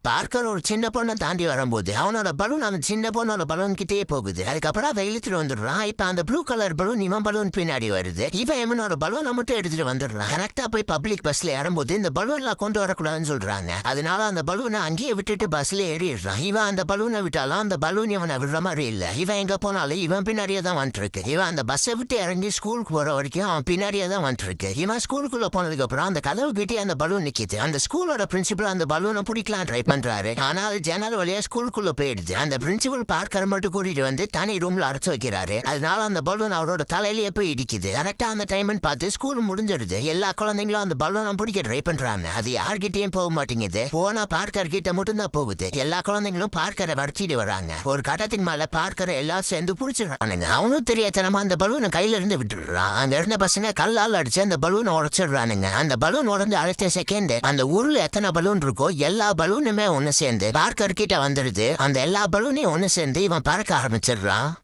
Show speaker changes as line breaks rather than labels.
Parker ஒரு சின்ன பொண்ணை தாண்டி வரும்போது அவனோட பலூன் அந்த சின்ன பொண்ணோட பலூன் கிட்டே போகுது. அதுக்கப்புறம் அதை இழுத்துட்டு வந்துடுறான். இப்ப அந்த ப்ளூ கலர் பலூன் இவன் பலூன் பின்னாடி வருது. இவன் இவனோட பலூனை மட்டும் எடுத்துட்டு வந்துடுறான். கரெக்டா போய் பப்ளிக் பஸ்ல ஏறும்போது இந்த பலூன்லாம் கொண்டு வரக்கூடாதுன்னு சொல்றாங்க. அதனால அந்த பலூனை அங்கேயே விட்டுட்டு பஸ்ல ஏறிடுறான். இவன் அந்த பலூனை விட்டாலும் அந்த பலூன் இவனை விடுற மாதிரி இல்ல. இவன் எங்க போனாலும் இவன் பின்னாடியே தான் வந்துட்டு இருக்கு. இவன் அந்த பஸ்ஸை விட்டு இறங்கி ஸ்கூலுக்கு போற வரைக்கும் அவன் பின்னாடியே தான் வந்துட்டு இருக்கு. இவன் ஸ்கூலுக்குள்ள போனதுக்கு அப்புறம் அந்த கதவு கிட்டே அந்த பலூன் நிக்குது. அந்த ஸ்கூலோட பிரின்சிபல் அந்த பலூனை பிடிக்கலாம் ட்ரை பண்றாரு. ஆனா ஜன்னல் வழியா ஸ்கூலுக்குள்ள போயிடுது. அந்த பிரின்சிபல் பார்க்கற மட்டும் கூட்டிட்டு வந்து தனி ரூம்ல அடைச்சு வைக்கிறாரு. அதனால அந்த பலூன் அவரோட தலையிலேயே போய் இடிக்குது. கரெக்டா அந்த டைம் பார்த்து ஸ்கூல் முடிஞ்சிடுது. எல்லா குழந்தைங்களும் அந்த பலூனை பிடிக்க ட்ரை பண்றாங்க. அது யார்கிட்டயும் போக மாட்டேங்குது. போனா பார்க்கர் கிட்ட மட்டும் தான் போகுது. எல்லா குழந்தைங்களும் பார்க்கரை வடிச்சிட்டு வராங்க. ஒரு கட்டத்தின் மேல பார்க்கரை எல்லாம் சேர்ந்து பிடிச்சிடுறானுங்க. அவனும் தெரியாதனமா அந்த பலூனை கையில இருந்து விட்டுடுறான். அங்க இருந்த பசங்க கல்லால் அடிச்சு அந்த பலூனை உடைச்சிடுறானுங்க. அந்த பலூன் உடஞ்சு அடுத்த செகண்ட் அந்த ஊர்ல எத்தனை பலூன் இருக்கோ எல்லா பலூனுமே ஒண்ணு சேர்ந்து பார்க்கர் கிட்ட வந்துடுது. அந்த எல்லா பலூனையும் ஒண்ணு சேர்ந்து இவன் பறக்க ஆரம்பிச்சிடுறான்.